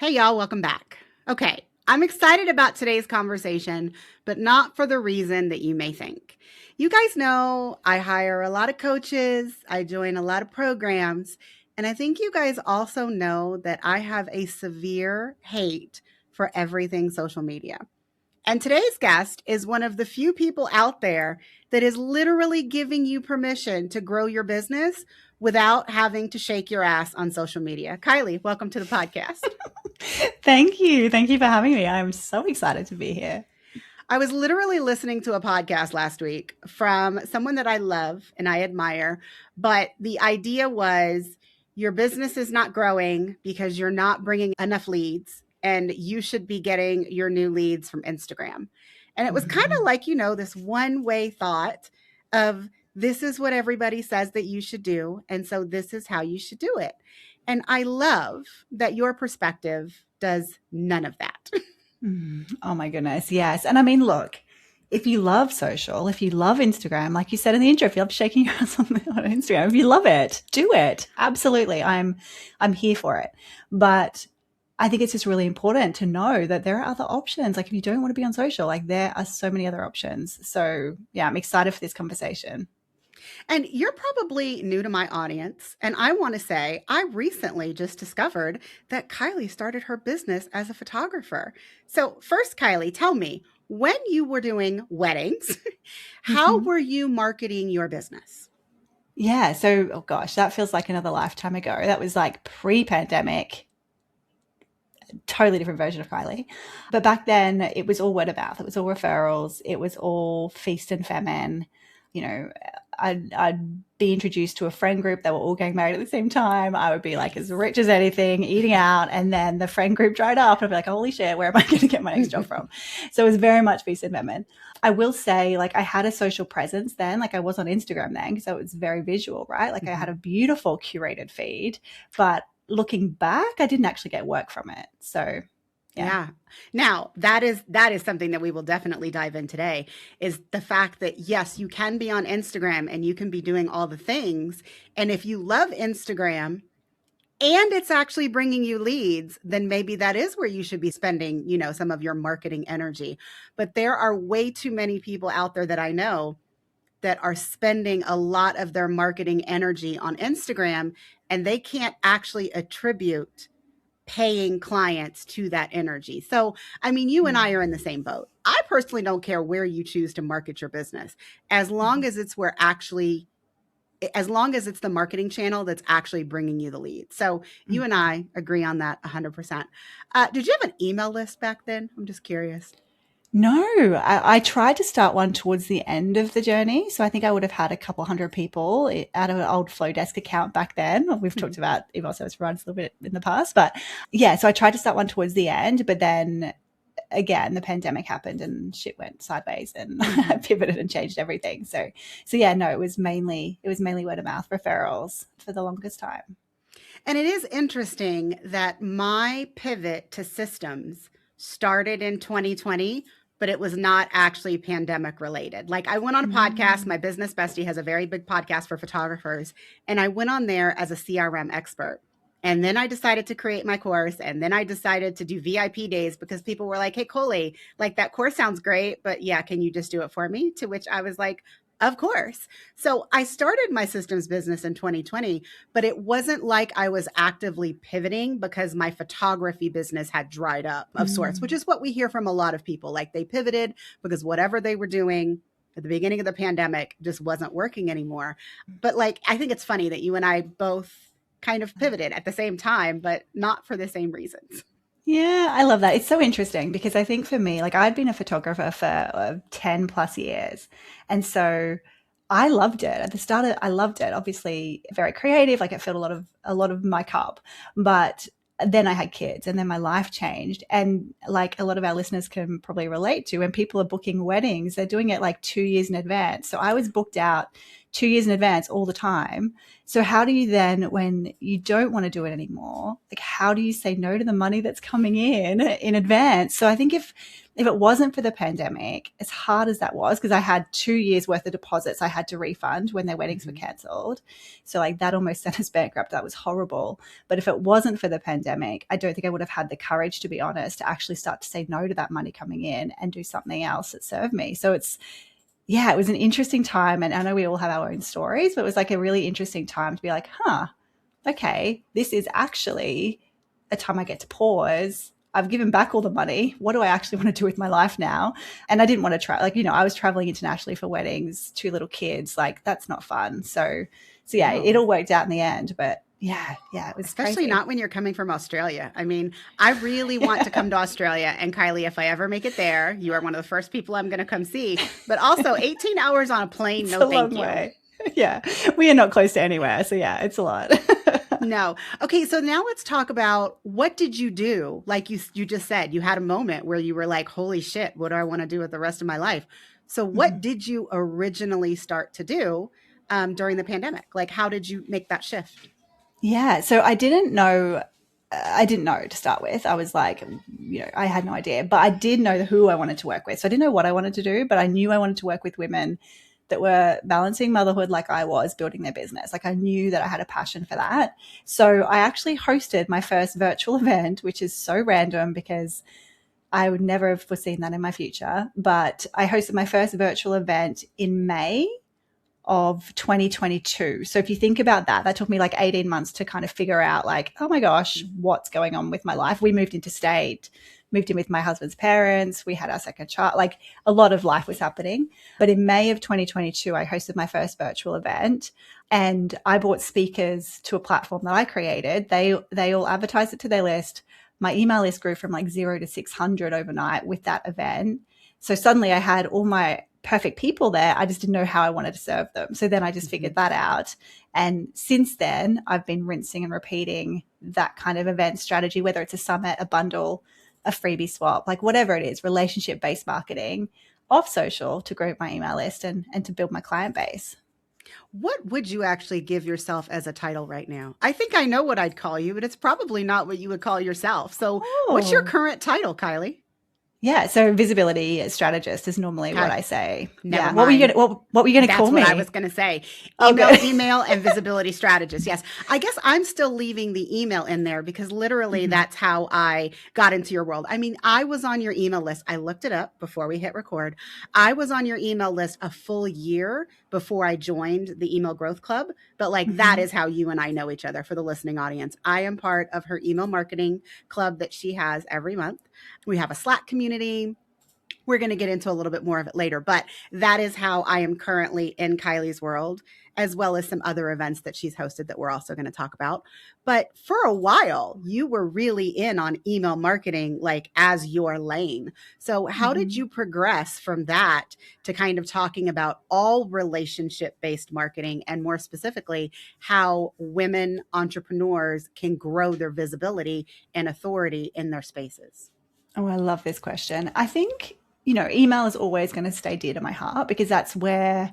Hey, y'all, welcome back. Okay, I'm excited about today's conversation, but not for the reason that you may think. You guys know I hire a lot of coaches, I join a lot of programs, and I think you guys also know that I have a severe hate for everything social media. And today's guest is one of the few people out there that is literally giving you permission to grow your business without having to shake your ass on social media. Kylie, welcome to the podcast. Thank you. Thank you for having me. I'm so excited to be here. I was literally listening to a podcast last week from someone that I love and I admire, but the idea was your business is not growing because you're not bringing enough leads and you should be getting your new leads from Instagram. And it was kind of Mhm. like, this one way thought of this is what everybody says that you should do. And so this is how you should do it. And I love that your perspective does none of that. Oh my goodness. Yes. And I mean, look, if you love social, if you love Instagram, like you said in the intro, if you love shaking your ass on Instagram, if you love it, do it. Absolutely. I'm here for it. But I think it's just really important to know that there are other options. Like if you don't want to be on social, like there are so many other options. So yeah, I'm excited for this conversation. And you're probably new to my audience. And I want to say, I recently just discovered that Kylie started her business as a photographer. So, first, Kylie, tell me, when you were doing weddings, how Mhm. were you marketing your business? Yeah. So, oh gosh, that feels like another lifetime ago. That was like pre-pandemic, totally different version of Kylie. But back then, it was all word of mouth. It was all referrals. It was all feast and famine. You know, I'd be introduced to a friend group that were all getting married at the same time. I would be like as rich as anything, eating out, and then the friend group dried up. And I'd be like, holy shit, where am I going to get my next job from? So it was very much feast and famine. I will say, like, I had a social presence then. Like, I was on Instagram then, so it was very visual, right? Like, I had a beautiful curated feed, but looking back, I didn't actually get work from it. So, yeah. Yeah. Now, that is something that we will definitely dive in today is the fact that yes, you can be on Instagram and you can be doing all the things. And if you love Instagram, and it's actually bringing you leads, then maybe that is where you should be spending, some of your marketing energy. But there are way too many people out there that I know that are spending a lot of their marketing energy on Instagram and they can't actually attribute paying clients to that energy. So, I mean, you and I are in the same boat. I personally don't care where you choose to market your business as long as it's where actually as long as it's the marketing channel that's actually bringing you the lead. So you and I agree on that 100%. Did you have an email list back then? I'm just curious. No, I tried to start one towards the end of the journey. So I think I would have had a couple hundred people out of an old Flowdesk account back then. We've talked about email service providers a little bit in the past, but yeah, so I tried to start one towards the end, but then again, the pandemic happened and shit went sideways and I pivoted and changed everything. So yeah, no, it was mainly word of mouth referrals for the longest time. And it is interesting that my pivot to systems started in 2020, but it was not actually pandemic related. Like I went on a podcast, Mm. my business bestie has a very big podcast for photographers, and I went on there as a CRM expert. And then I decided to create my course. And then I decided to do VIP days because people were like, hey, Coley, like that course sounds great, but yeah, can you just do it for me? To which I was like, of course. So I started my systems business in 2020, but it wasn't like I was actively pivoting because my photography business had dried up of sorts, which Mm. is what we hear from a lot of people. Like they pivoted because whatever they were doing at the beginning of the pandemic just wasn't working anymore. But like, I think it's funny that you and I both kind of pivoted at the same time, but not for the same reasons. Yeah, I love that. It's so interesting because I think for me, like I'd been a photographer for 10 plus years. And so I loved it. At the start, I loved it. Obviously, very creative, like it filled a lot of my cup. But then I had kids and then my life changed. And like a lot of our listeners can probably relate to when people are booking weddings, they're doing it like 2 years in advance. So I was booked out 2 years in advance all the time. So how do you then, when you don't want to do it anymore, like how do you say no to the money that's coming in advance? So I think if it wasn't for the pandemic, as hard as that was, because I had 2 years worth of deposits I had to refund when their weddings were cancelled. So like that almost sent us bankrupt. That was horrible. But if it wasn't for the pandemic, I don't think I would have had the courage, to be honest, to actually start to say no to that money coming in and do something else that served me. So it was an interesting time. And I know we all have our own stories, but it was like a really interesting time to be like, okay, this is actually a time I get to pause. I've given back all the money. What do I actually want to do with my life now? And I didn't want to try, I was traveling internationally for weddings, 2 little kids. Like that's not fun. So yeah, it all worked out in the end, but yeah, it was especially crazy. not when you're coming from Australia. I mean, I really want to come to Australia, and Kylie, if I ever make it there, you are one of the first people I'm going to come see. But also 18 hours on a plane, It's no a thank long you. way. Yeah, we are not close to anywhere. So yeah, it's a lot. No. Okay, so now let's talk about what did you do? Like you just said, you had a moment where you were like, holy shit, what do I want to do with the rest of my life? So what did you originally start to do during the pandemic? Like, how did you make that shift? Yeah, so I didn't know. I didn't know to start with. I was like, I had no idea, but I did know who I wanted to work with. So I didn't know what I wanted to do, but I knew I wanted to work with women that were balancing motherhood like I was, building their business. Like I knew that I had a passion for that. So I actually hosted my first virtual event, which is so random because I would never have foreseen that in my future. But I hosted my first virtual event in May of 2022. So if you think about that, that took me like 18 months to kind of figure out like, oh my gosh, what's going on with my life? We moved interstate, moved in with my husband's parents. We had our second child. Like a lot of life was happening. But in May of 2022, I hosted my first virtual event and I brought speakers to a platform that I created. They all advertised it to their list. My email list grew from like 0 to 600 overnight with that event. So suddenly I had all my perfect people there. I just didn't know how I wanted to serve them. So then I just figured that out. And since then, I've been rinsing and repeating that kind of event strategy, whether it's a summit, a bundle, a freebie swap, like whatever it is, relationship-based marketing off social to grow my email list and to build my client base. What would you actually give yourself as a title right now? I think I know what I'd call you, but it's probably not what you would call yourself. So, what's your Oh, current title, Kylie? yeah. So visibility strategist is normally what Okay, I say. never Yeah. What were you mind. gonna what were you gonna That's call what I was me? going to say. Oh, good. Email and visibility strategist. Yes. I guess I'm still leaving the email in there because literally Mhm. that's how I got into your world. I mean, I was on your email list. I looked it up before we hit record. I was on your email list a full year before I joined the Email Growth Club. But like that Mhm. is how you and I know each other for the listening audience. I am part of her email marketing club that she has every month. We have a Slack community. We're going to get into a little bit more of it later, but that is how I am currently in Kylie's world, as well as some other events that she's hosted that we're also going to talk about. But for a while, you were really in on email marketing, like as your lane. So, how did Mhm. you progress from that to kind of talking about all relationship based marketing and more specifically, how women entrepreneurs can grow their visibility and authority in their spaces? Oh, I love this question. I think, email is always going to stay dear to my heart because that's where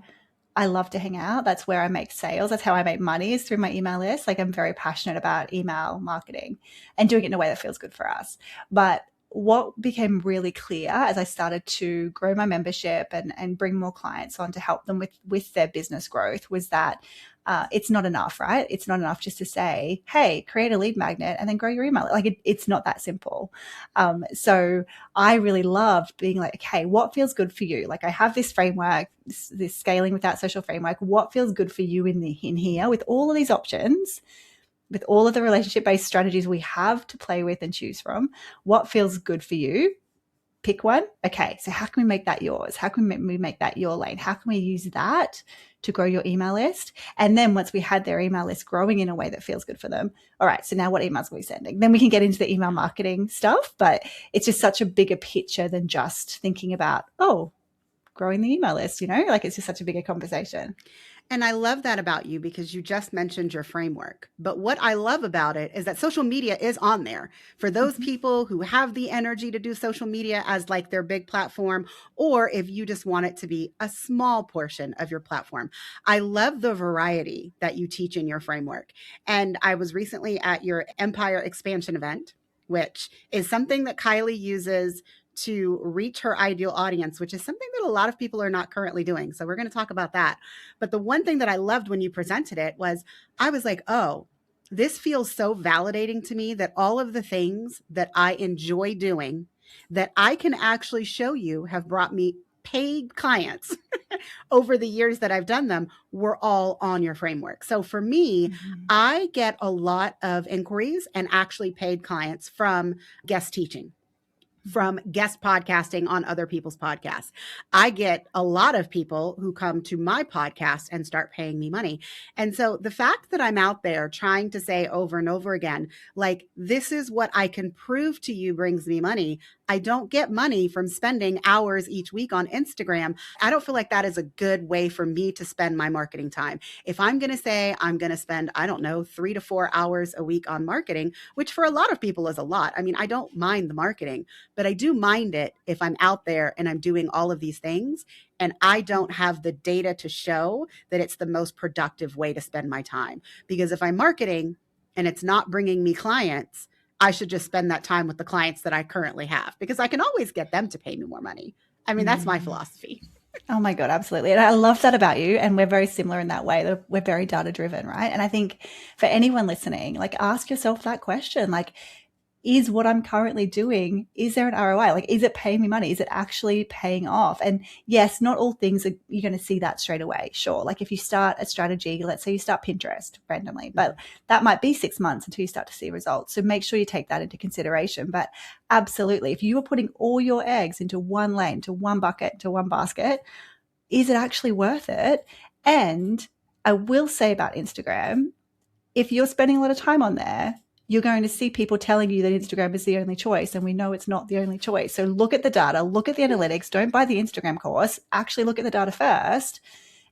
I love to hang out. That's where I make sales. That's how I make money is through my email list. Like I'm very passionate about email marketing and doing it in a way that feels good for us. But what became really clear as I started to grow my membership and bring more clients on to help them with their business growth was that it's not enough, right? It's not enough just to say, hey, create a lead magnet and then grow your email. Like it's not that simple. So I really loved being like, okay, what feels good for you? Like I have this framework, this scaling without social framework. What feels good for you in here with all of these options, with all of the relationship based strategies we have to play with and choose from? What feels good for you? Pick one. Okay, so how can we make that yours? How can we make that your lane? How can we use that to grow your email list? And then once we had their email list growing in a way that feels good for them, all right, so now what emails are we sending? Then we can get into the email marketing stuff, but it's just such a bigger picture than just thinking about, oh, growing the email list, like it's just such a bigger conversation. And I love that about you because you just mentioned your framework. But what I love about it is that social media is on there for those Mhm. people who have the energy to do social media as like their big platform, or if you just want it to be a small portion of your platform. I love the variety that you teach in your framework. And I was recently at your Empire Expansion event, which is something that Kylie uses to reach her ideal audience, which is something that a lot of people are not currently doing. So we're going to talk about that. But the one thing that I loved when you presented it was I was like, oh, this feels so validating to me that all of the things that I enjoy doing that I can actually show you have brought me paid clients over the years that I've done them were all on your framework. So for me, Mhm. I get a lot of inquiries and actually paid clients from guest teaching, from guest podcasting on other people's podcasts. I get a lot of people who come to my podcast and start paying me money. And so the fact that I'm out there trying to say over and over again, like, this is what I can prove to you brings me money. I don't get money from spending hours each week on Instagram. I don't feel like that is a good way for me to spend my marketing time. If I'm going to say I'm going to spend, I don't know, 3 to 4 hours a week on marketing, which for a lot of people is a lot. I mean, I don't mind the marketing, but I do mind it if I'm out there and I'm doing all of these things and I don't have the data to show that it's the most productive way to spend my time. Because if I'm marketing and it's not bringing me clients, I should just spend that time with the clients that I currently have because I can always get them to pay me more money. I mean, that's my Mm. philosophy. Oh my God, absolutely. And I love that about you. And we're very similar in that way that we're very data driven, right? And I think for anyone listening, like ask yourself that question, like, is what I'm currently doing, is there an ROI? Like, is it paying me money? Is it actually paying off? And yes, not all things are, you're going to see that straight away. Sure. Like if you start a strategy, let's say you start Pinterest randomly, but that might be 6 months until you start to see results. So make sure you take that into consideration. But absolutely, if you are putting all your eggs into one lane, to one bucket, to one basket, is it actually worth it? And I will say about Instagram, if you're spending a lot of time on there, you're going to see people telling you that Instagram is the only choice. And we know it's not the only choice. So look at the data, look at the analytics. Don't buy the Instagram course. Actually look at the data first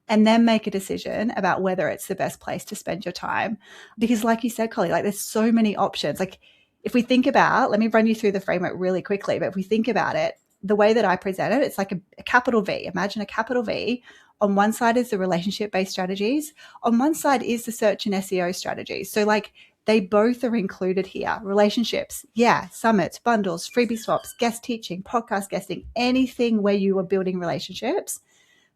and then make a decision about whether it's the best place to spend your time. Because like you said, Collie, like there's so many options. Like if we think about, let me run you through the framework really quickly, but if we think about it, the way that I present it, it's like a capital V. Imagine a capital V. On one side is the relationship-based strategies. On one side is the search and SEO strategies. So like they both are included here. Relationships, yeah, summits, bundles, freebie swaps, guest teaching, podcast guesting, anything where you are building relationships.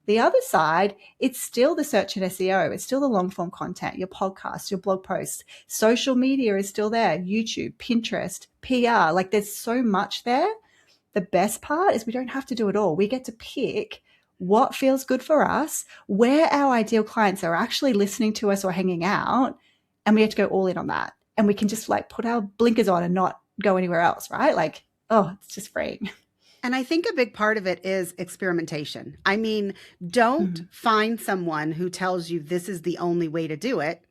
The other side, it's still the search and SEO. It's still the long form content, your podcasts, your blog posts. Social media is still there, YouTube, Pinterest, PR. Like there's so much there. The best part is we don't have to do it all. We get to pick what feels good for us, where our ideal clients are actually listening to us or hanging out, and we have to go all in on that. And we can just like put our blinkers on and not go anywhere else, right? Like, oh, it's just freeing. And I think a big part of it is experimentation. I mean, don't Mm. find someone who tells you this is the only way to do it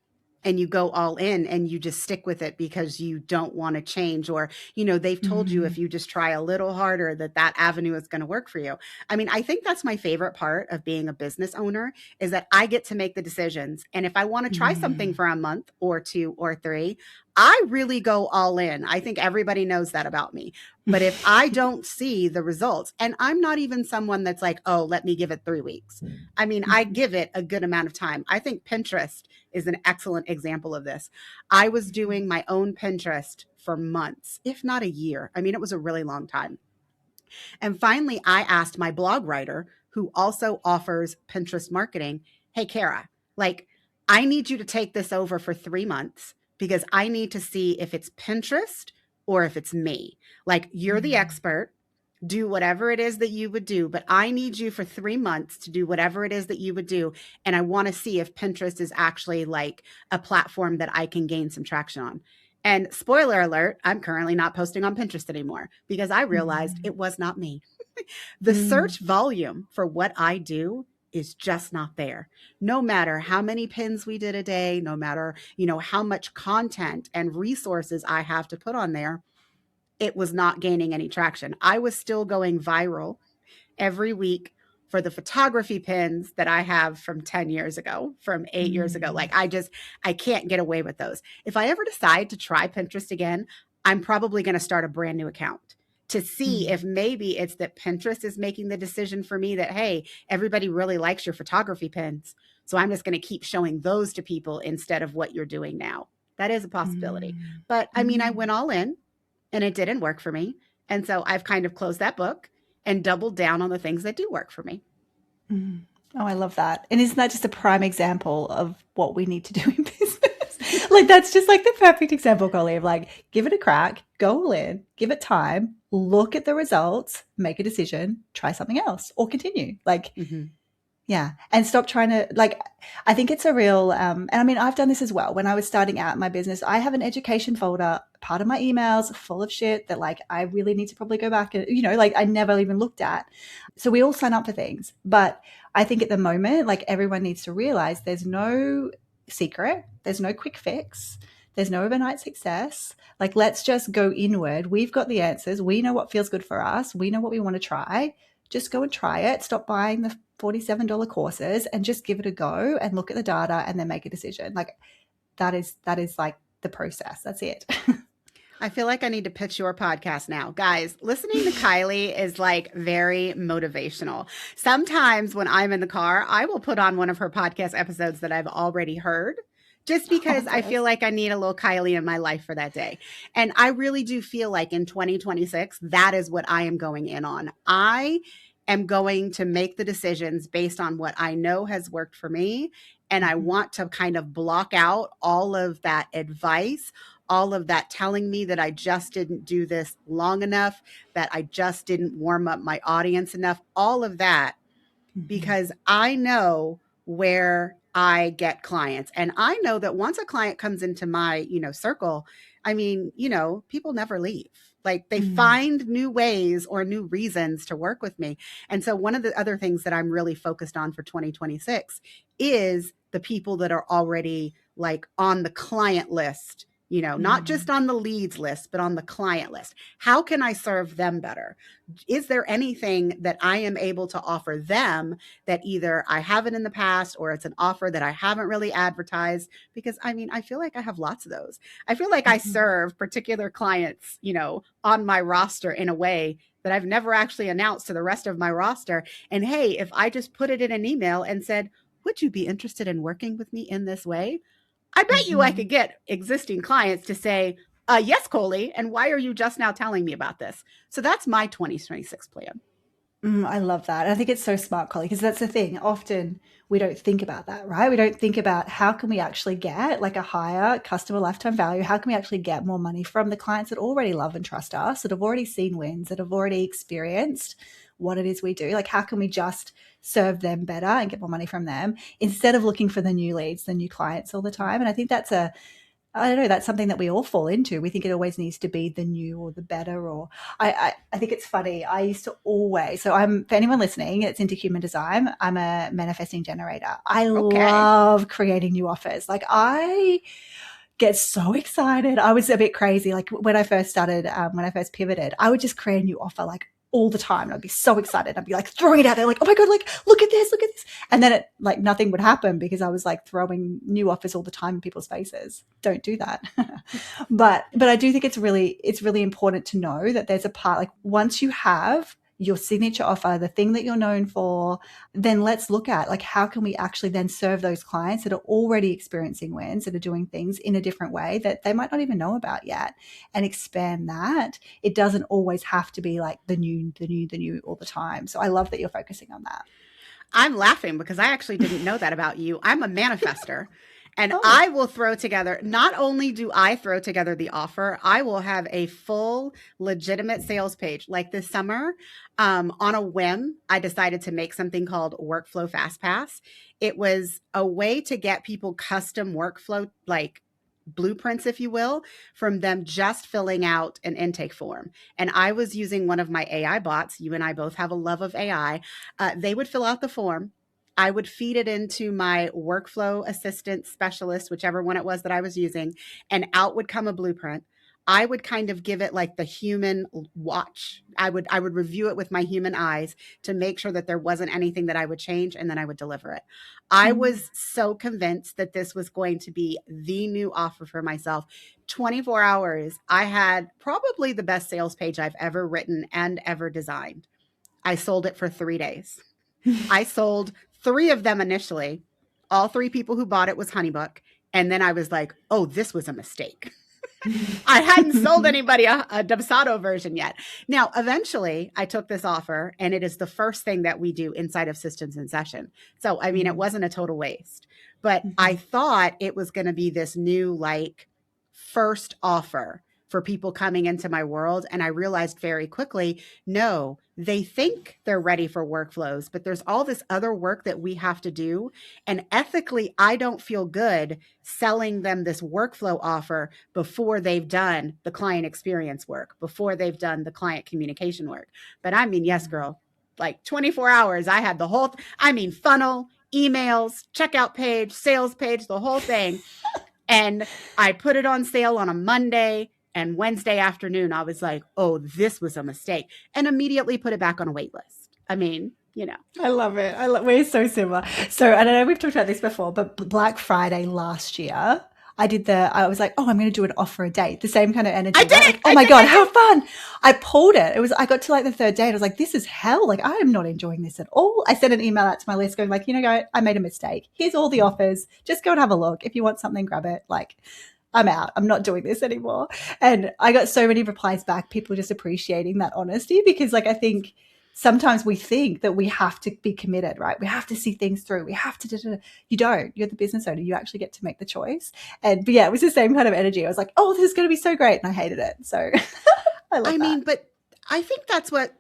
and you go all in and you just stick with it because you don't want to change, or they've told you if Mm. you just try a little harder that avenue is going to work for you. I mean, I think that's my favorite part of being a business owner is that I get to make the decisions, and if I want to try something Mm. for a month or two or three, I really go all in. I think everybody knows that about me. But if I don't see the results, and I'm not even someone that's like, oh, let me give it 3 weeks. I mean, I give it a good amount of time. I think Pinterest is an excellent example of this. I was doing my own Pinterest for months, if not a year. I mean, it was a really long time. And finally, I asked my blog writer, who also offers Pinterest marketing, hey, Kara, like, I need you to take this over for 3 months because I need to see if it's Pinterest or if it's me. Like, you're the Mm. expert. Do whatever it is that you would do, but I need you for 3 months to do whatever it is that you would do. And I want to see if Pinterest is actually like a platform that I can gain some traction on. And spoiler alert, I'm currently not posting on Pinterest anymore because I realized Mm. it was not me. The Mm. search volume for what I do is just not there. No matter how many pins we did a day, no matter, how much content and resources I have to put on there, it was not gaining any traction. I was still going viral every week for the photography pins that I have from 10 years ago, from 8 years ago. Like I can't get away with those. If I ever decide to try Pinterest again, I'm probably going to start a brand new account to see if maybe it's that Pinterest is making the decision for me that, hey, everybody really likes your photography pins. So I'm just going to keep showing those to people instead of what you're doing now. That is a possibility. But I mean, I went all in and it didn't work for me. And so I've kind of closed that book and doubled down on the things that do work for me. Oh, I love that. And isn't that just a prime example of what we need to do in business? Like, that's just like the perfect example, Collie, of like, give it a crack, go all in, give it time, look at the results, make a decision, try something else, or continue. Like, yeah. And stop trying to, like, I think it's a real, and I mean, I've done this as well. When I was starting out my business, I have an education folder, part of my emails full of shit that like, I really need to probably go back and, you know, like I never even looked at. So we all sign up for things. But I think at the moment, like everyone needs to realize there's no secret, there's no quick fix, there's no overnight success. Like, let's just go inward. We've got the answers. We know what feels good for us. We know what we want to try. Just go and try it. Stop buying the $47 courses and just give it a go and look at the data and then make a decision. Like that is like the process. That's it. I feel like I need to pitch your podcast now. Guys, listening to Kylie is like very motivational. Sometimes when I'm in the car, I will put on one of her podcast episodes that I've already heard just because I feel like I need a little Kylie in my life for that day. And I really do feel like in 2026, that is what I am going in on. I am going to make the decisions based on what I know has worked for me. And I want to kind of block out all of that advice, all of that telling me that I just didn't do this long enough, that I just didn't warm up my audience enough, all of that, because I know where I get clients. And I know that once a client comes into my, circle, I mean, people never leave. Like they find new ways or new reasons to work with me. And so one of the other things that I'm really focused on for 2026 is the people that are already like on the client list, not just on the leads list, but on the client list. How can I serve them better? Is there anything that I am able to offer them that either I haven't in the past or it's an offer that I haven't really advertised? Because I mean, I feel like I have lots of those. I feel like I serve particular clients, on my roster in a way that I've never actually announced to the rest of my roster. And hey, if I just put it in an email and said, would you be interested in working with me in this way? I bet you I could get existing clients to say, yes, Coley, and why are you just now telling me about this? So that's my 2026 plan. I love that. And I think it's so smart, Collie, because that's the thing. Often we don't think about that, right? We don't think about how can we actually get like a higher customer lifetime value? How can we actually get more money from the clients that already love and trust us, that have already seen wins, that have already experienced what it is we do? Like, how can we just serve them better and get more money from them instead of looking for the new leads, the new clients all the time? And I think that's I don't know, that's something that we all fall into. We think it always needs to be the new or the better, or I think it's funny. I used to always, so for anyone listening, it's into human design. I'm a manifesting generator. I love creating new offers. Like I get so excited. I was a bit crazy. Like when I first started, when I first pivoted, I would just create a new offer like all the time. And I'd be so excited. I'd be like throwing it out there like, oh my God, like, look at this. And then nothing would happen because I was like throwing new offers all the time in people's faces. Don't do that. But I do think it's really important to know that there's a part, like once you have your signature offer, the thing that you're known for, then let's look at like, how can we actually then serve those clients that are already experiencing wins, that are doing things in a different way that they might not even know about yet, and expand that. It doesn't always have to be like the new all the time. So I love that you're focusing on that. I'm laughing because I actually didn't know that about you. I'm a manifester. And I will throw together, not only do I throw together the offer, I will have a full legitimate sales page. Like this summer, on a whim, I decided to make something called Workflow FastPass. It was a way to get people custom workflow, like blueprints, if you will, from them just filling out an intake form. And I was using one of my AI bots. You and I both have a love of AI. They would fill out the form. I would feed it into my workflow assistant specialist, whichever one it was that I was using, and out would come a blueprint. I would kind of give it like the human watch. I would review it with my human eyes to make sure that there wasn't anything that I would change, and then I would deliver it. I Mm. was so convinced that this was going to be the new offer for myself. 24 hours, I had probably the best sales page I've ever written and ever designed. I sold it for 3 days. I sold three of them initially. All three people who bought it was Honeybook. And then I was like, oh, this was a mistake. I hadn't sold anybody a Dubsado version yet. Now, eventually, I took this offer, and it is the first thing that we do inside of Systems in Session. So, I mean, it wasn't a total waste, but I thought it was going to be this new, like, first offer for people coming into my world. And I realized very quickly, no, they think they're ready for workflows, but there's all this other work that we have to do. And ethically, I don't feel good selling them this workflow offer before they've done the client experience work, before they've done the client communication work. But I mean, yes, girl, like 24 hours, I had the whole, funnel, emails, checkout page, sales page, the whole thing. And I put it on sale on a Monday, and Wednesday afternoon, I was like, oh, this was a mistake, and immediately put it back on a wait list. I mean, I love it. We're so similar. So I don't know, we've talked about this before, but Black Friday last year, I was like, oh, I'm going to do an offer a day. The same kind of energy. I did right? it. Like, oh my God, how fun. I pulled it. I got to like the third day and I was like, this is hell. Like, I am not enjoying this at all. I sent an email out to my list going like, guys, I made a mistake. Here's all the offers. Just go and have a look. If you want something, grab it. Like, I'm out. I'm not doing this anymore. And I got so many replies back, people just appreciating that honesty, because like, I think sometimes we think that we have to be committed, right? We have to see things through. We have to, you don't, you're the business owner. You actually get to make the choice. But yeah, it was the same kind of energy. I was like, oh, this is going to be so great. And I hated it. So I love that. But I think that's what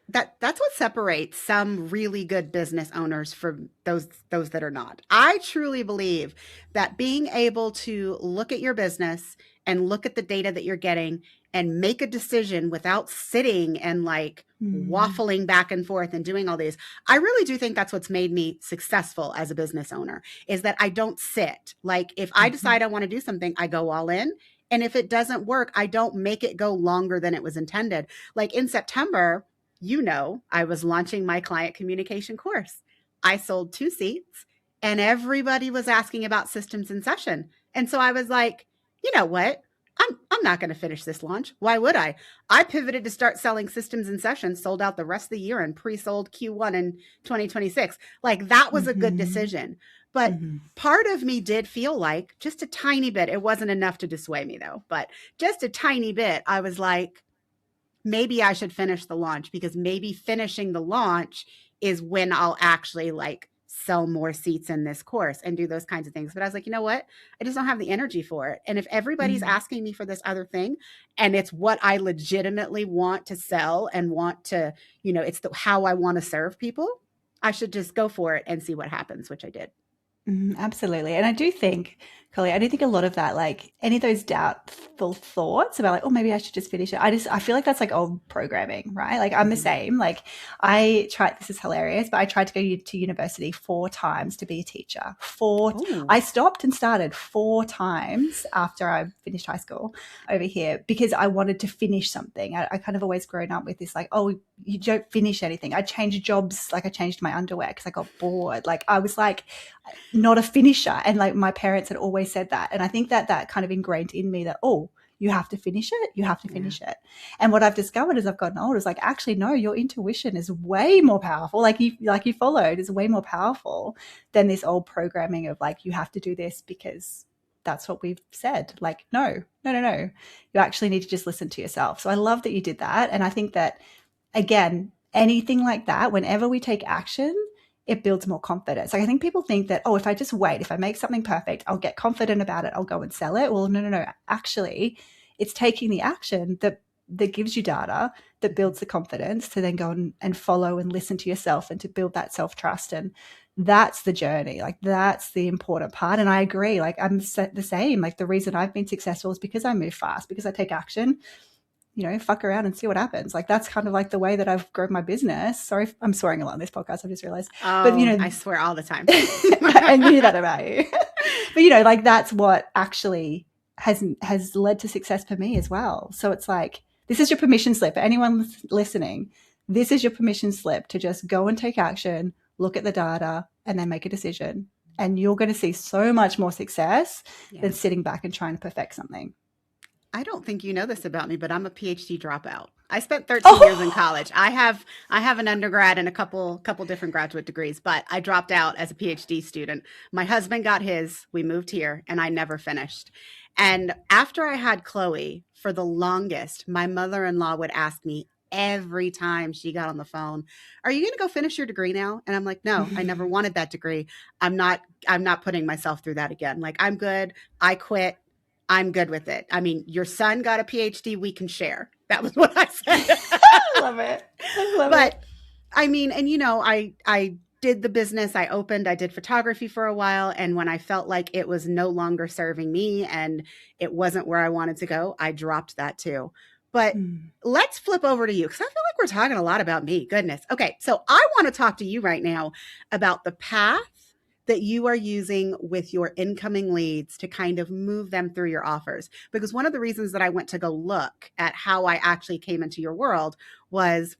separates some really good business owners from those that are not. I truly believe that being able to look at your business and look at the data that you're getting and make a decision without sitting and like waffling back and forth and doing all these. I really do think that's what's made me successful as a business owner, is that I don't sit. Like if I decide I want to do something, I go all in. And if it doesn't work, I don't make it go longer than it was intended. Like in September, I was launching my client communication course. I sold 2 seats and everybody was asking about Systems in Session. And so I was like, you know what? I'm not going to finish this launch. Why would I? I pivoted to start selling Systems in Session, sold out the rest of the year, and pre-sold Q1 in 2026. Like that was a good decision. But part of me did feel like just a tiny bit, it wasn't enough to dissuade me though, but just a tiny bit, I was like, maybe I should finish the launch, because maybe finishing the launch is when I'll actually like sell more seats in this course and do those kinds of things. But I was like, you know what? I just don't have the energy for it. And if everybody's asking me for this other thing and it's what I legitimately want to sell and want to, it's how I want to serve people, I should just go for it and see what happens, which I did. Absolutely. And I do think, Kylie, I do think a lot of that, like any of those doubtful thoughts about like, oh, maybe I should just finish it. I feel like that's like old programming, right? Like I'm the same. Like this is hilarious, but I tried to go to university 4 times to be a teacher. I stopped and started 4 times after I finished high school over here because I wanted to finish something. I kind of always grown up with this like, oh, you don't finish anything. I changed jobs. Like I changed my underwear because I got bored. Like I was like not a finisher. And like my parents had always said that. And I think that kind of ingrained in me that, oh, you have to finish it. You have to finish it. And what I've discovered as I've gotten older is like, actually, no, your intuition is way more powerful. Like you followed is way more powerful than this old programming of like, you have to do this because that's what we've said. Like, no. You actually need to just listen to yourself. So I love that you did that. And I think that, again, anything like that, whenever we take action, it builds more confidence. Like I think people think that, oh, if I just wait, if I make something perfect, I'll get confident about it, I'll go and sell it. Well, no. Actually, it's taking the action that gives you data, that builds the confidence to then go and follow and listen to yourself and to build that self-trust. And that's the journey. Like that's the important part. And I agree. Like I'm the same. Like the reason I've been successful is because I move fast, because I take action. Fuck around and see what happens. Like that's kind of like the way that I've grown my business. Sorry if I'm swearing a lot on this podcast, I've just realized. Oh, but I swear all the time. I knew that about you. But like that's what actually has led to success for me as well. So it's like, this is your permission slip. For anyone listening, this is your permission slip to just go and take action, look at the data, and then make a decision. And you're going to see so much more success than sitting back and trying to perfect something. I don't think you know this about me, but I'm a PhD dropout. I spent 13 years in college. I have an undergrad and a couple different graduate degrees, but I dropped out as a PhD student. My husband got his, we moved here, and I never finished. And after I had Chloe, for the longest, my mother-in-law would ask me every time she got on the phone, "Are you going to go finish your degree now?" And I'm like, "No, I never wanted that degree. I'm not putting myself through that again. Like, I'm good. I quit. I'm good with it. I mean, your son got a PhD. We can share." That was what I said. I love it. But I mean, and I did the business. I did photography for a while. And when I felt like it was no longer serving me and it wasn't where I wanted to go, I dropped that too. But let's flip over to you, because I feel like we're talking a lot about me. Goodness. Okay. So I want to talk to you right now about the path that you are using with your incoming leads to kind of move them through your offers. Because one of the reasons that I went to go look at how I actually came into your world was,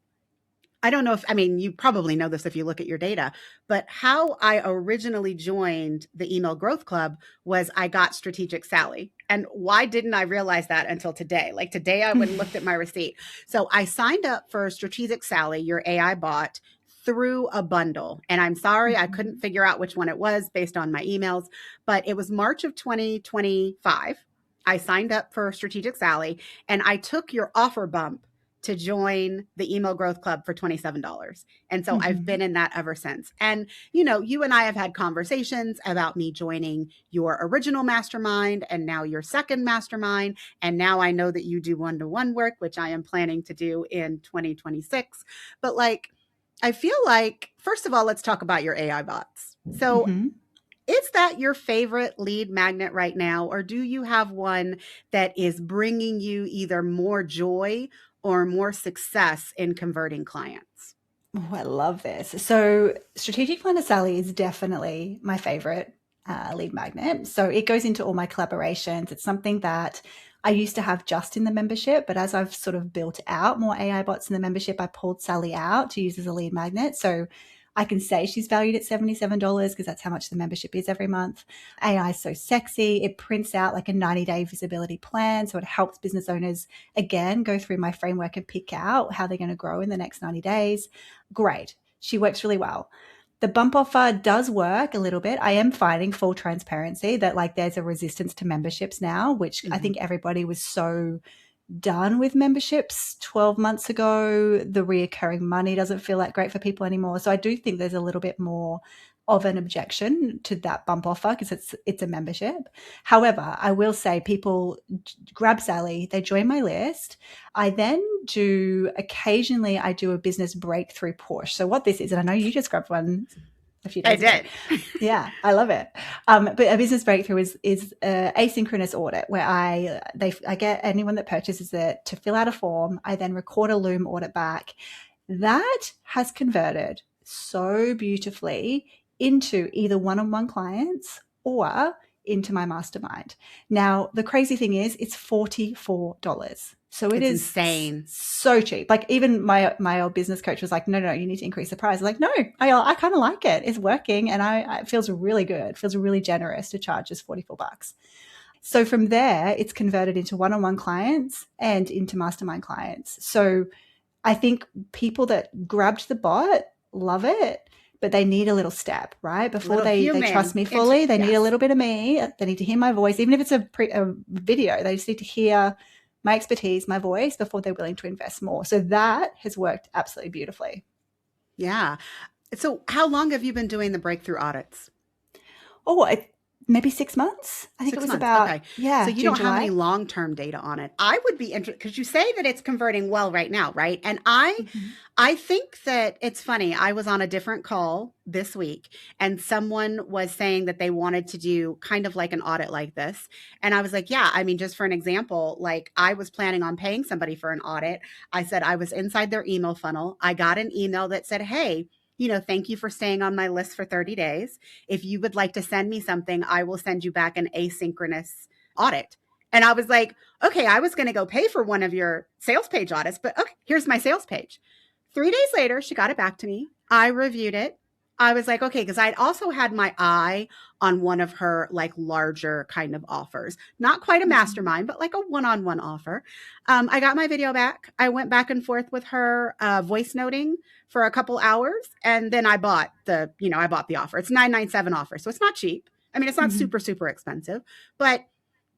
I don't know you probably know this if you look at your data, but how I originally joined the Email Growth Club was I got Strategic Sally. And why didn't I realize that until today? Like today, I went and looked at my receipt. So I signed up for Strategic Sally, your AI bot, through a bundle. And I'm sorry, I couldn't figure out which one it was based on my emails, but it was March of 2025. I signed up for Strategic Sally and I took your offer bump to join the Email Growth Club for $27. And so I've been in that ever since. And, you and I have had conversations about me joining your original mastermind and now your second mastermind. And now I know that you do one-to-one work, which I am planning to do in 2026. But I feel like, first of all, let's talk about your AI bots. So is that your favorite lead magnet right now? Or do you have one that is bringing you either more joy or more success in converting clients? Oh, I love this. So Strategic Planner Sally is definitely my favorite lead magnet. So it goes into all my collaborations. It's something that I used to have just in the membership, but as I've sort of built out more AI bots in the membership, I pulled Sally out to use as a lead magnet. So I can say she's valued at $77 because that's how much the membership is every month. AI is so sexy. It prints out like a 90-day visibility plan. So it helps business owners, again, go through my framework and pick out how they're going to grow in the next 90 days. Great. She works really well. The bump offer does work a little bit. I am finding, full transparency, that there's a resistance to memberships now, which I think everybody was so done with memberships 12 months ago. The reoccurring money doesn't feel that great for people anymore. So I do think there's a little bit more of an objection to that bump offer because it's a membership. However, I will say people grab Sally, they join my list. I then occasionally I do a business breakthrough push. So what this is, and I know you just grabbed one a few days ago. Yeah, I love it. But a business breakthrough is asynchronous audit where I get anyone that purchases it to fill out a form. I then record a Loom audit back. That has converted so beautifully into either one-on-one clients or into my mastermind. Now, the crazy thing is it's $44. So it's insane. So cheap. Like even my old business coach was like, no, you need to increase the price. I was like, no, I kind of like it. It's working. And it feels really good. It feels really generous to charge just $44. So from there, it's converted into one-on-one clients and into mastermind clients. So I think people that grabbed the bot love it, but they need a little step, right? Before they trust me fully, they need a little bit of me. They need to hear my voice. Even if it's a video, they just need to hear my expertise, my voice, before they're willing to invest more. So that has worked absolutely beautifully. Yeah. So how long have you been doing the breakthrough audits? Maybe 6 months. I think it was about, okay. Yeah. So you don't have any long-term data on it. I would be interested because you say that it's converting well right now, right? And I think that it's funny. I was on a different call this week and someone was saying that they wanted to do kind of like an audit like this. And I was like, yeah, I mean, just for an example, like I was planning on paying somebody for an audit. I said I was inside their email funnel. I got an email that said, hey, thank you for staying on my list for 30 days. If you would like to send me something, I will send you back an asynchronous audit. And I was like, okay, I was going to go pay for one of your sales page audits, but okay, here's my sales page. 3 days later, she got it back to me. I reviewed it. I was like, okay, because I'd also had my eye on one of her like larger kind of offers, not quite a mastermind, but like a one-on-one offer. I got my video back. I went back and forth with her, voice noting for a couple hours, and then I bought the offer. It's 997 offer, so it's not cheap. I mean, it's not super expensive, but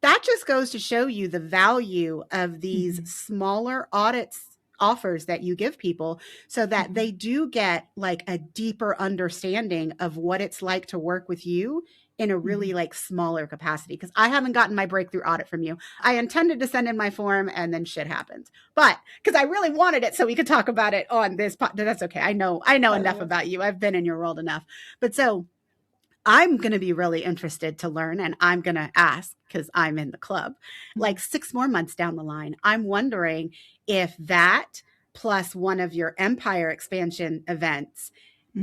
that just goes to show you the value of these smaller audits offers that you give people so that they do get like a deeper understanding of what it's like to work with you in a really like smaller capacity. Because I haven't gotten my breakthrough audit from you. I intended to send in my form and then shit happened. But because I really wanted it so we could talk about it on this that's okay. I know enough about you. I've been in your world enough. But so I'm going to be really interested to learn, and I'm going to ask because I'm in the club, like 6 more months down the line. I'm wondering if that plus one of your empire expansion events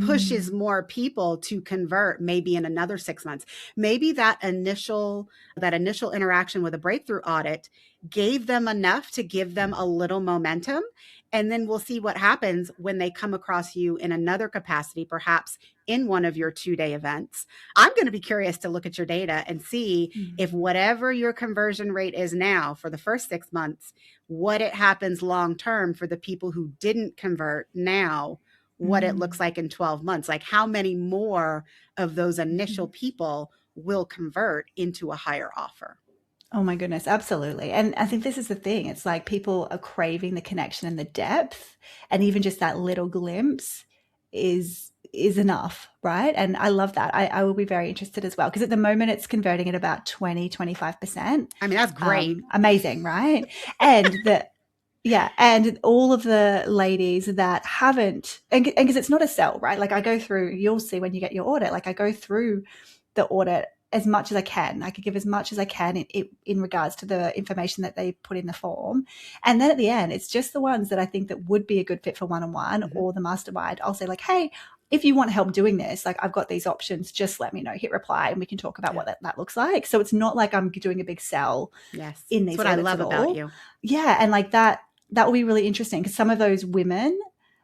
pushes more people to convert maybe in another 6 months. Maybe that initial interaction with a breakthrough audit gave them enough to give them a little momentum. And then we'll see what happens when they come across you in another capacity, perhaps in one of your 2-day events. I'm going to be curious to look at your data and see if whatever your conversion rate is now for the first 6 months, what it happens long term for the people who didn't convert now, what it looks like in 12 months, like how many more of those initial people will convert into a higher offer. Oh my goodness, absolutely. And I think this is the thing. It's like people are craving the connection and the depth, and even just that little glimpse is enough, right? And I love that. I will be very interested as well, because at the moment it's converting at about 20-25%. I mean, that's great. Amazing, right? And and all of the ladies that haven't, and because it's not a sell, right? Like I go through, you'll see when you get your audit, like I go through the audit as much as I can. I could give as much as I can in regards to the information that they put in the form. And then at the end, it's just the ones that I think that would be a good fit for one-on-one or the mastermind. I'll say like, hey, if you want help doing this, like I've got these options, just let me know, hit reply, and we can talk about what that looks like. So it's not like I'm doing a big sell in these. That's what I love about you. Yeah. And like that will be really interesting, because some of those women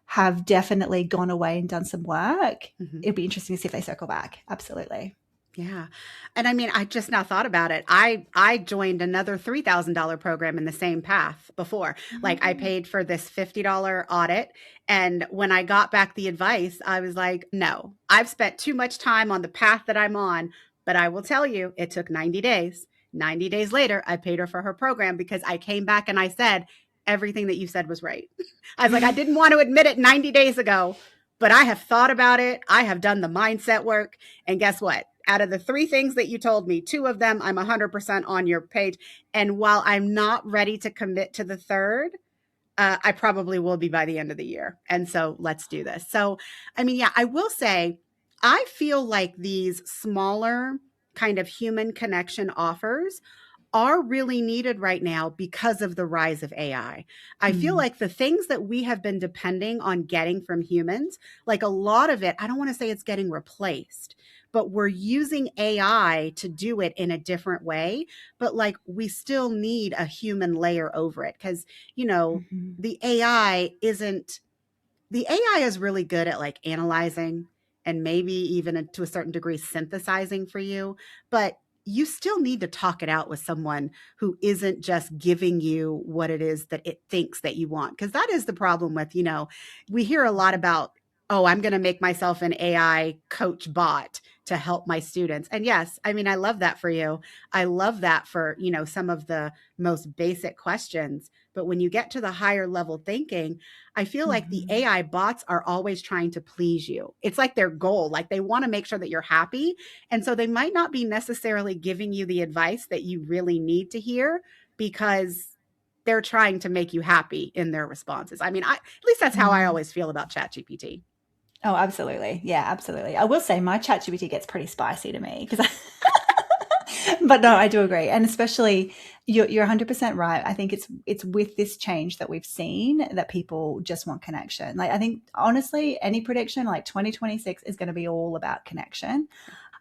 have definitely gone away and done some work. It'll be interesting to see if they circle back. Absolutely. Yeah. And I mean, I just now thought about it. I joined another $3,000 program in the same path before. Like I paid for this $50 audit. And when I got back the advice, I was like, no, I've spent too much time on the path that I'm on. But I will tell you, it took 90 days. 90 days later, I paid her for her program because I came back and I said, everything that you said was right. I was like, I didn't want to admit it 90 days ago, but I have thought about it. I have done the mindset work. And guess what? Out of the 3 things that you told me, 2 of them, I'm 100% on your page. And while I'm not ready to commit to the third, I probably will be by the end of the year. And so let's do this. So, I mean, yeah, I will say, I feel like these smaller kind of human connection offers are really needed right now because of the rise of AI. I feel like the things that we have been depending on getting from humans, like a lot of it, I don't want to say it's getting replaced, but we're using AI to do it in a different way. But like we still need a human layer over it because, the AI is really good at like analyzing and maybe even to a certain degree synthesizing for you. But you still need to talk it out with someone who isn't just giving you what it is that it thinks that you want. Because that is the problem with, we hear a lot about, oh, I'm going to make myself an AI coach bot to help my students. And yes, I mean, I love that for you. I love that for, some of the most basic questions. But when you get to the higher level thinking, I feel like the AI bots are always trying to please you. It's like their goal, like they want to make sure that you're happy. And so they might not be necessarily giving you the advice that you really need to hear because they're trying to make you happy in their responses. I mean, at least that's how I always feel about ChatGPT. Oh, absolutely. Yeah, absolutely. I will say my ChatGPT gets pretty spicy to me because but no, I do agree. And especially you're 100% right. I think it's with this change that we've seen that people just want connection. Like I think honestly, any prediction like 2026 is going to be all about connection.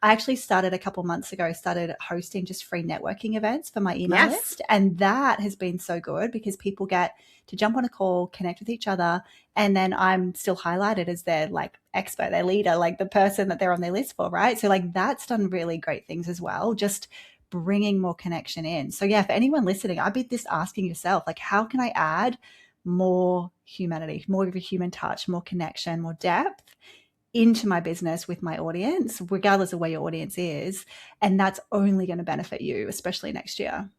I actually started a couple months ago, started hosting just free networking events for my email Yes. list. And that has been so good because people get to jump on a call, connect with each other. And then I'm still highlighted as their like expert, their leader, like the person that they're on their list for, right? So like that's done really great things as well. Just bringing more connection in. So yeah, for anyone listening, I'd be just asking yourself, like, how can I add more humanity, more of a human touch, more connection, more depth into my business with my audience, regardless of where your audience is. And that's only going to benefit you, especially next year.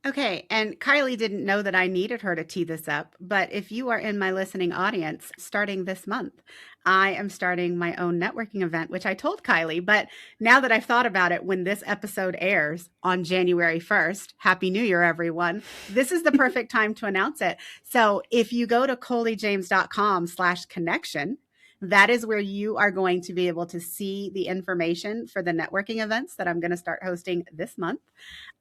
Okay, and Kylie didn't know that I needed her to tee this up, but if you are in my listening audience, starting this month, I am starting my own networking event, which I told Kylie. But now that I've thought about it, when this episode airs on January 1st, Happy New Year, everyone, this is the perfect time to announce it. So if you go to coleyjames.com/connection, that is where you are going to be able to see the information for the networking events that I'm going to start hosting this month.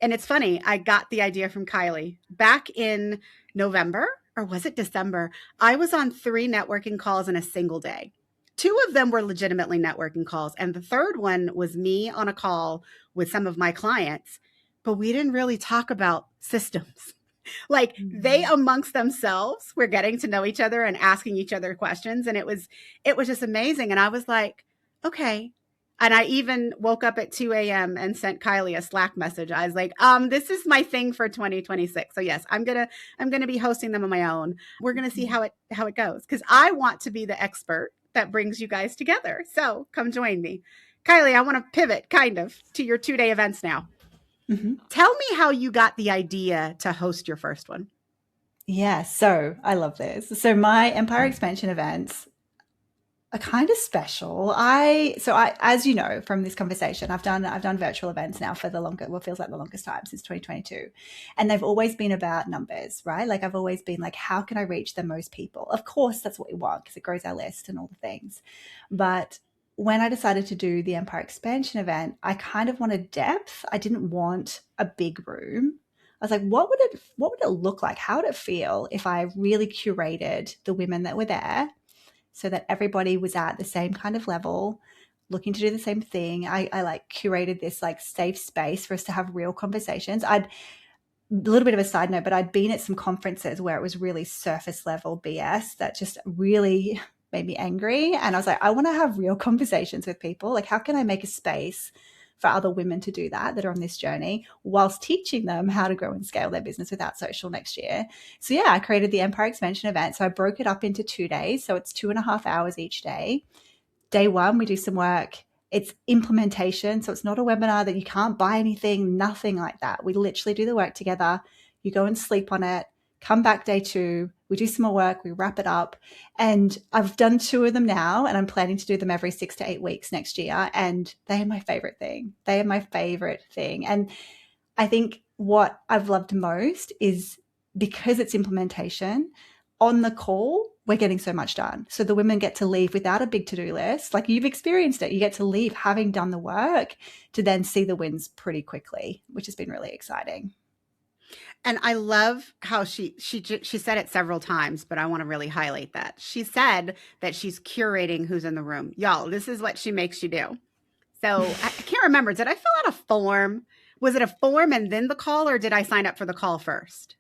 And it's funny, I got the idea from Kylie back in November, or was it December? I was on 3 networking calls in a single day. 2 of them were legitimately networking calls. And the third one was me on a call with some of my clients, but we didn't really talk about systems. Like they amongst themselves were getting to know each other and asking each other questions. And it was just amazing. And I was like, okay. And I even woke up at 2 a.m. and sent Kylie a Slack message. I was like, this is my thing for 2026. So yes, I'm gonna be hosting them on my own. We're gonna see how it goes. Because I want to be the expert that brings you guys together. So come join me. Kylie, I want to pivot kind of to your 2-day events now. Mm-hmm. Tell me how you got the idea to host your first one. Yeah, so I love this. So my Empire Expansion events are kind of special. As you know from this conversation, I've done virtual events now for what feels like the longest time, since 2022, and they've always been about numbers, right? Like I've always been like, how can I reach the most people? Of course, that's what we want because it grows our list and all the things, but when I decided to do the Empire Expansion event, I kind of wanted depth. I didn't want a big room. I was like, what would it look like? How would it feel if I really curated the women that were there so that everybody was at the same kind of level, looking to do the same thing? I like curated this like safe space for us to have real conversations. A little bit of a side note, but I'd been at some conferences where it was really surface level BS that just really made me angry. And I was like, I want to have real conversations with people. Like, how can I make a space for other women to do that are on this journey whilst teaching them how to grow and scale their business without social next year? So yeah, I created the Empire Expansion event. So I broke it up into 2 days. So it's 2.5 hours each day. Day 1, we do some work. It's implementation. So it's not a webinar that you can't buy anything, nothing like that. We literally do the work together. You go and sleep on it, come back day 2, we do some more work, we wrap it up. And I've done 2 of them now, and I'm planning to do them every 6 to 8 weeks next year. And they are my favorite thing. They are my favorite thing. And I think what I've loved most is because it's implementation, on the call, we're getting so much done. So the women get to leave without a big to-do list. Like you've experienced it. You get to leave having done the work to then see the wins pretty quickly, which has been really exciting. And I love how she said it several times, but I want to really highlight that. She said that she's curating who's in the room. Y'all, this is what she makes you do. So I can't remember. Did I fill out a form? Was it a form and then the call, or did I sign up for the call first?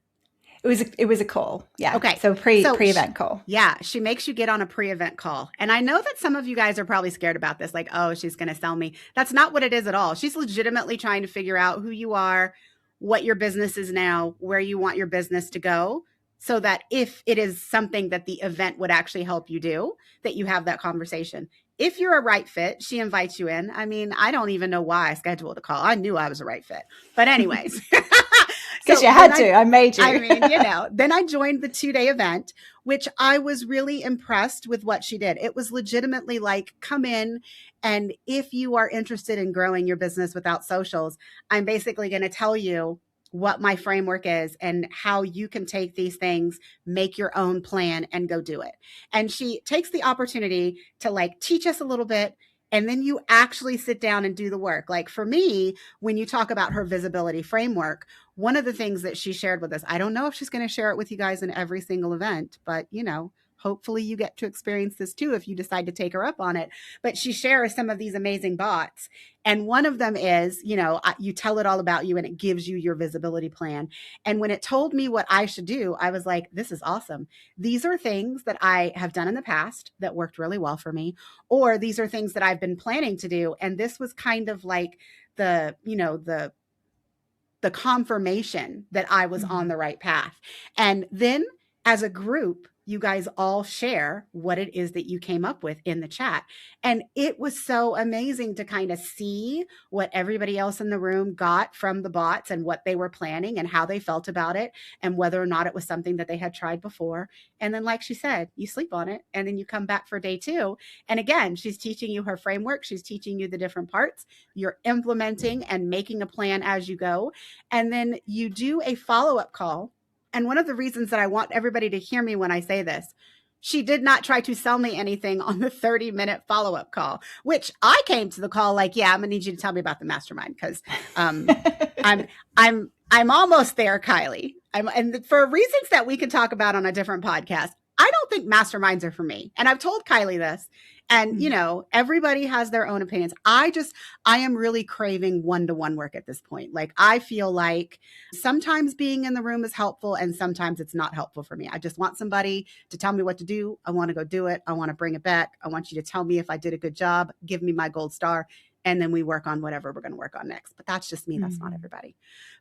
It was a call. Yeah. Okay. So pre-event call. Yeah. She makes you get on a pre-event call. And I know that some of you guys are probably scared about this. Like, oh, she's going to sell me. That's not what it is at all. She's legitimately trying to figure out who you are, what your business is now, where you want your business to go, so that if it is something that the event would actually help you do, that you have that conversation. If you're a right fit, she invites you in. I mean, I don't even know why I scheduled a call. I knew I was a right fit. But anyways. Because you had to. I made you. I mean, then I joined the 2-day event, which I was really impressed with what she did. It was legitimately like, come in, and if you are interested in growing your business without socials, I'm basically going to tell you what my framework is and how you can take these things, make your own plan, and go do it. And she takes the opportunity to like teach us a little bit, and then you actually sit down and do the work. Like for me, when you talk about her visibility framework, one of the things that she shared with us, I don't know if she's going to share it with you guys in every single event, but Hopefully you get to experience this too if you decide to take her up on it. But she shares some of these amazing bots. And one of them is, you tell it all about you and it gives you your visibility plan. And when it told me what I should do, I was like, this is awesome. These are things that I have done in the past that worked really well for me, or these are things that I've been planning to do. And this was kind of like the confirmation that I was on the right path. And then as a group, you guys all share what it is that you came up with in the chat. And it was so amazing to kind of see what everybody else in the room got from the bots and what they were planning and how they felt about it and whether or not it was something that they had tried before. And then, like she said, you sleep on it and then you come back for day 2. And again, she's teaching you her framework. She's teaching you the different parts. You're implementing and making a plan as you go. And then you do a follow-up call. And one of the reasons that I want everybody to hear me when I say this, she did not try to sell me anything on the 30-minute follow-up call, which I came to the call like, yeah, I'm gonna need you to tell me about the mastermind because I'm almost there, Kylie. And for reasons that we can talk about on a different podcast, I don't think masterminds are for me. And I've told Kylie this. And, everybody has their own opinions. I am really craving one-to-one work at this point. Like, I feel like sometimes being in the room is helpful and sometimes it's not helpful for me. I just want somebody to tell me what to do. I want to go do it. I want to bring it back. I want you to tell me if I did a good job, give me my gold star, and then we work on whatever we're going to work on next. But that's just me. That's not everybody.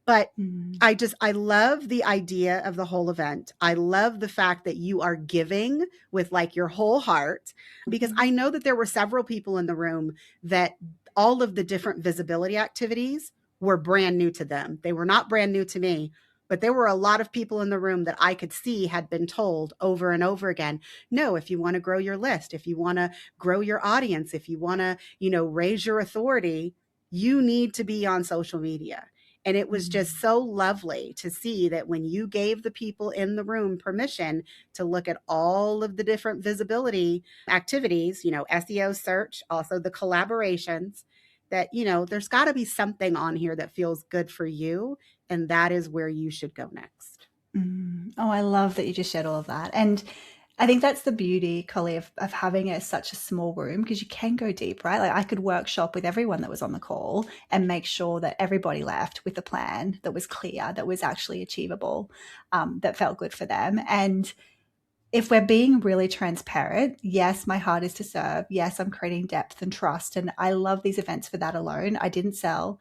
But I love the idea of the whole event. I love the fact that you are giving with like your whole heart, because I know that there were several people in the room that all of the different visibility activities were brand new to them. They were not brand new to me, but there were a lot of people in the room that I could see had been told over and over again, no, if you want to grow your list, if you want to grow your audience, if you want to, raise your authority, you need to be on social media. And it was just so lovely to see that when you gave the people in the room permission to look at all of the different visibility activities, SEO search, also the collaborations, that, there's got to be something on here that feels good for you. And that is where you should go next. Oh, I love that you just shared all of that. And I think that's the beauty, Collie, of having such a small room, because you can go deep, right? Like, I could workshop with everyone that was on the call and make sure that everybody left with a plan that was clear, that was actually achievable, that felt good for them. And if we're being really transparent, yes, my heart is to serve. Yes, I'm creating depth and trust. And I love these events for that alone. I didn't sell.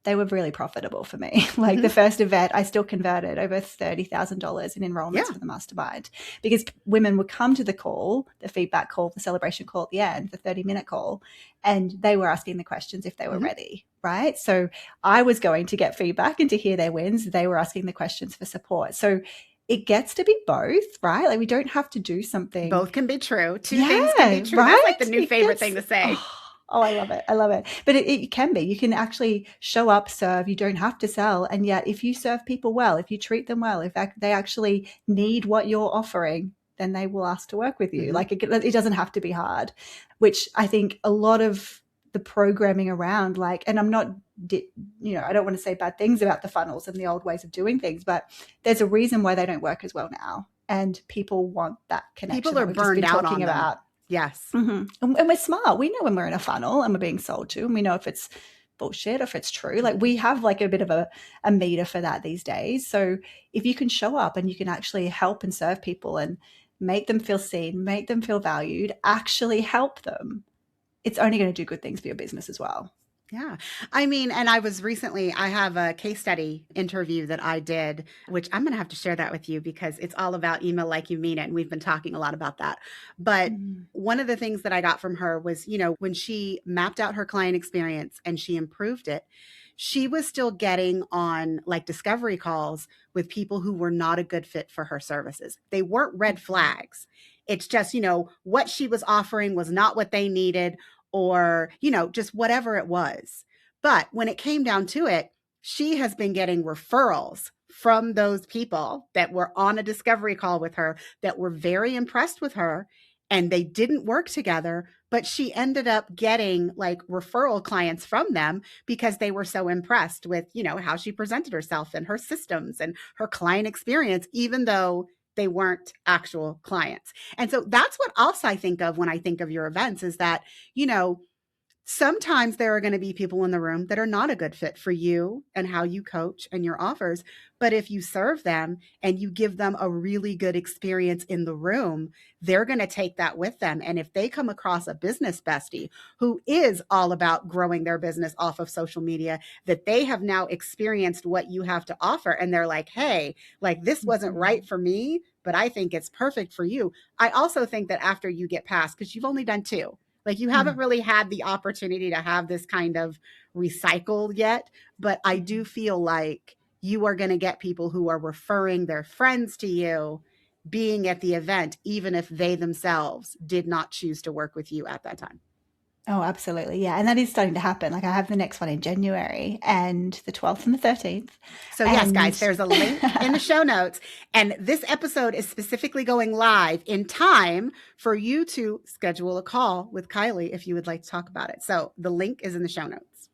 They were really profitable for me. Like the first event, I still converted over $30,000 in enrollments for the mastermind, because women would come to the call, the feedback call, the celebration call at the end, the 30-minute call, and they were asking the questions if they were ready, right? So I was going to get feedback and to hear their wins. They were asking the questions for support. So it gets to be both, right? Like, we don't have to do something. Both can be true. Two things can be true. Right? That's like the new favorite thing to say. Oh, I love it. I love it. But it can be. You can actually show up, serve. You don't have to sell. And yet, if you serve people well, if you treat them well, if they actually need what you're offering, then they will ask to work with you. Like, it doesn't have to be hard, which I think a lot of the programming around, like, and I'm not, I don't want to say bad things about the funnels and the old ways of doing things, but there's a reason why they don't work as well now. And people want that connection. People are burned out on them. Yes. And we're smart. We know when we're in a funnel and we're being sold to, and we know if it's bullshit or if it's true. Like, we have like a bit of a meter for that these days. So if you can show up and you can actually help and serve people and make them feel seen, make them feel valued, actually help them, it's only going to do good things for your business as well. Yeah. I mean, and I have a case study interview that I did, which I'm going to have to share that with you because it's all about email like you mean it. And we've been talking a lot about that. But one of the things that I got from her was, when she mapped out her client experience and she improved it, she was still getting on like discovery calls with people who were not a good fit for her services. They weren't red flags. It's just, what she was offering was not what they needed, or, just whatever it was. But when it came down to it, she has been getting referrals from those people that were on a discovery call with her that were very impressed with her, and they didn't work together, but she ended up getting like referral clients from them because they were so impressed with, how she presented herself and her systems and her client experience, even though they weren't actual clients. And so that's what else I think of when I think of your events is that, you know, sometimes there are going to be people in the room that are not a good fit for you and how you coach and your offers. But if you serve them and you give them a really good experience in the room, they're going to take that with them. And if they come across a business bestie who is all about growing their business off of social media, that they have now experienced what you have to offer, and they're like, hey, like this wasn't right for me, but I think it's perfect for you. I also think that after you get past, because you've only done two, like you haven't really had the opportunity to have this kind of recycle yet, but I do feel like you are going to get people who are referring their friends to you being at the event, even if they themselves did not choose to work with you at that time. Oh, absolutely. Yeah. And that is starting to happen. Like I have the next one in January and the 12th and the 13th. So yes, guys, And there's a link in the show notes. And this episode is specifically going live in time for you to schedule a call with Kylie if you would like to talk about it. So the link is in the show notes.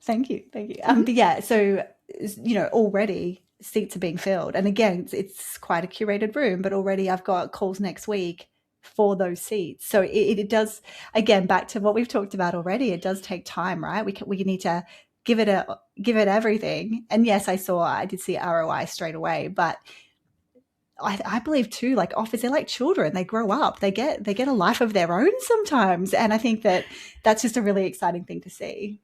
thank you. Thank you. But yeah, so, you know, already seats are being filled. And again, it's quite a curated room, but already I've got calls next week for those seats. So it does, again, back to what we've talked about already, it does take time, right? We need to give it everything. And yes, I did see ROI straight away, but I believe too, like offers, they're like children. They grow up, they get a life of their own sometimes. And I think that that's just a really exciting thing to see.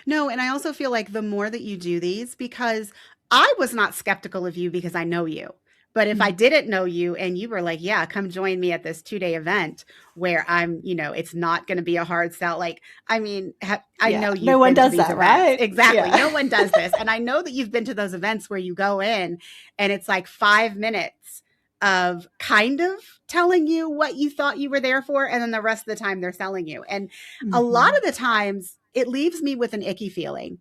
No, and I also feel like the more that you do these, because I was not skeptical of you because I know you. But if I didn't know you and you were like, yeah, come join me at this 2-day event where I'm, you know, it's not going to be a hard sell. Like, I mean, I know you've no one been to does these that, events. right? Exactly. Yeah. No one does this. And I know that you've been to those events where you go in and it's like 5 minutes of kind of telling you what you thought you were there for. And then the rest of the time they're selling you. And a lot of the times it leaves me with an icky feeling.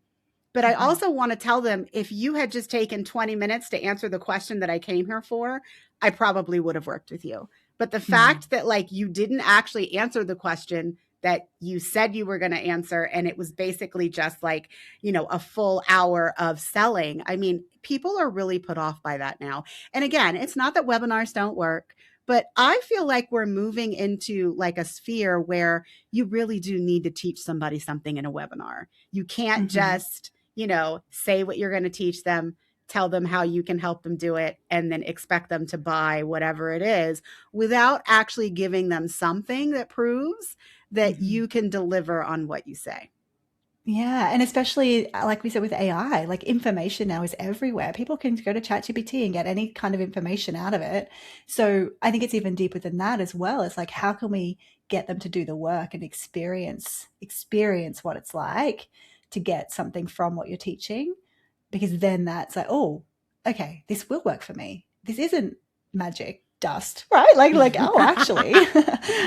But I also want to tell them, if you had just taken 20 minutes to answer the question that I came here for, I probably would have worked with you. But the fact that like you didn't actually answer the question that you said you were going to answer, and it was basically just like, you know, a full hour of selling. I mean, people are really put off by that now. And again, it's not that webinars don't work, but I feel like we're moving into like a sphere where you really do need to teach somebody something in a webinar. You can't just, you know, say what you're going to teach them, tell them how you can help them do it, and then expect them to buy whatever it is without actually giving them something that proves that you can deliver on what you say. Yeah, and especially like we said with AI, like information now is everywhere. People can go to ChatGPT and get any kind of information out of it. So I think it's even deeper than that as well. It's like how can we get them to do the work and experience what it's like to get something from what you're teaching? Because then that's like, oh, okay, this will work for me. This isn't magic dust, right? Like oh, actually,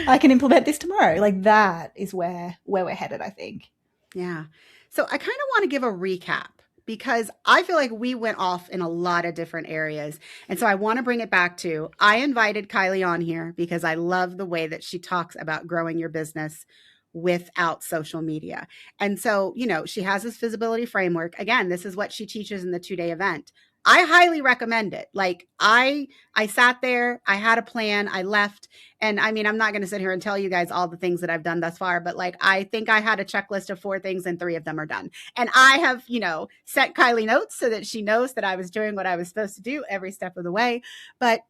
I can implement this tomorrow. Like that is where we're headed, I think. Yeah. So I kind of want to give a recap because I feel like we went off in a lot of different areas. And so I want to bring it back to, I invited Kylie on here because I love the way that she talks about growing your business without social media. And so, you know, she has this visibility framework. Again, this is what she teaches in the 2-day event. I highly recommend it. Like I sat there, I had a plan, I left. And I mean, I'm not going to sit here and tell you guys all the things that I've done thus far, but like, I think I had a checklist of 4 things and 3 of them are done. And I have, you know, sent Kylie notes so that she knows that I was doing what I was supposed to do every step of the way. But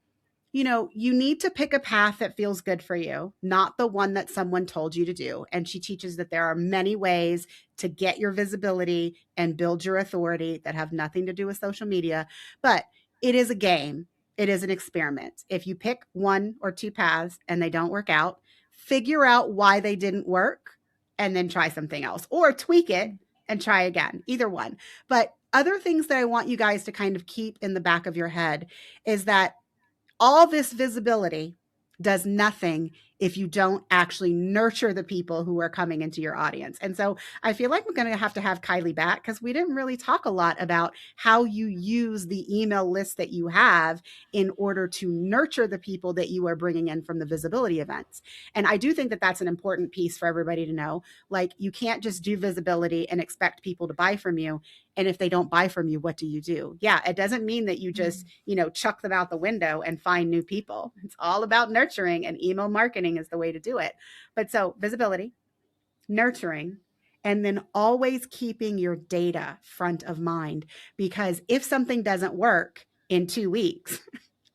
you know, you need to pick a path that feels good for you, not the one that someone told you to do. And she teaches that there are many ways to get your visibility and build your authority that have nothing to do with social media. But it is a game, it is an experiment. If you pick 1 or 2 paths and they don't work out, figure out why they didn't work and then try something else or tweak it and try again, either one. But other things that I want you guys to kind of keep in the back of your head is that all this visibility does nothing if you don't actually nurture the people who are coming into your audience. And so I feel like we're going to have Kylie back, because we didn't really talk a lot about how you use the email list that you have in order to nurture the people that you are bringing in from the visibility events. And I do think that that's an important piece for everybody to know. Like, you can't just do visibility and expect people to buy from you. And if they don't buy from you, what do you do? Yeah, it doesn't mean that you just, chuck them out the window and find new people. It's all about nurturing, and email marketing is the way to do it. But so visibility, nurturing, and then always keeping your data front of mind. Because if something doesn't work in 2 weeks,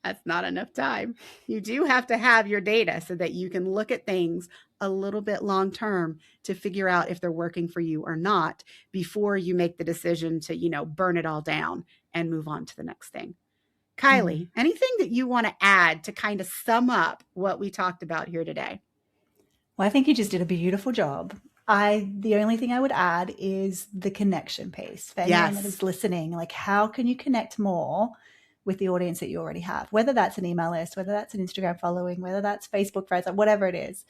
that's not enough time. You do have to have your data so that you can look at things a little bit long term to figure out if they're working for you or not before you make the decision to, burn it all down and move on to the next thing. Kylie, anything that you want to add to kind of sum up what we talked about here today? Well, I think you just did a beautiful job. The only thing I would add is the connection piece. For anyone that is listening, like, how can you connect more with the audience that you already have? Whether that's an email list, whether that's an Instagram following, whether that's Facebook friends, whatever it is.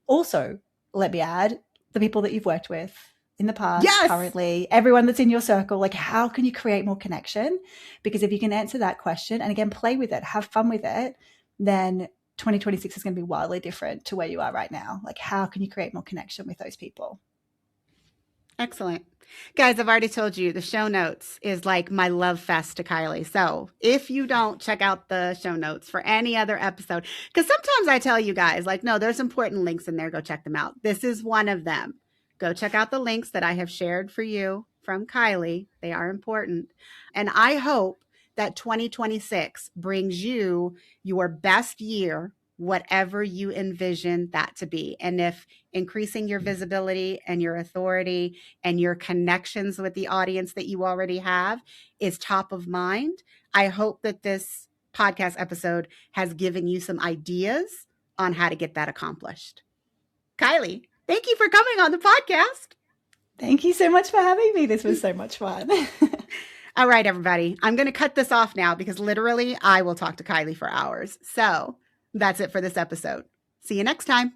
Also, let me add the people that you've worked with in the past, currently, everyone that's in your circle. Like, how can you create more connection? Because if you can answer that question, and again, play with it, have fun with it, then 2026 is going to be wildly different to where you are right now. Like, how can you create more connection with those people? Excellent. Guys, I've already told you the show notes is like my love fest to Kylie. So if you don't check out the show notes for any other episode, because sometimes I tell you guys, like, no, there's important links in there. Go check them out. This is one of them. Go check out the links that I have shared for you from Kylie. They are important. And I hope that 2026 brings you your best year, whatever you envision that to be. And if increasing your visibility and your authority and your connections with the audience that you already have is top of mind, I hope that this podcast episode has given you some ideas on how to get that accomplished. Kylie, thank you for coming on the podcast. Thank you so much for having me. This was so much fun. All right, everybody. I'm going to cut this off now because literally I will talk to Kylie for hours. So that's it for this episode. See you next time.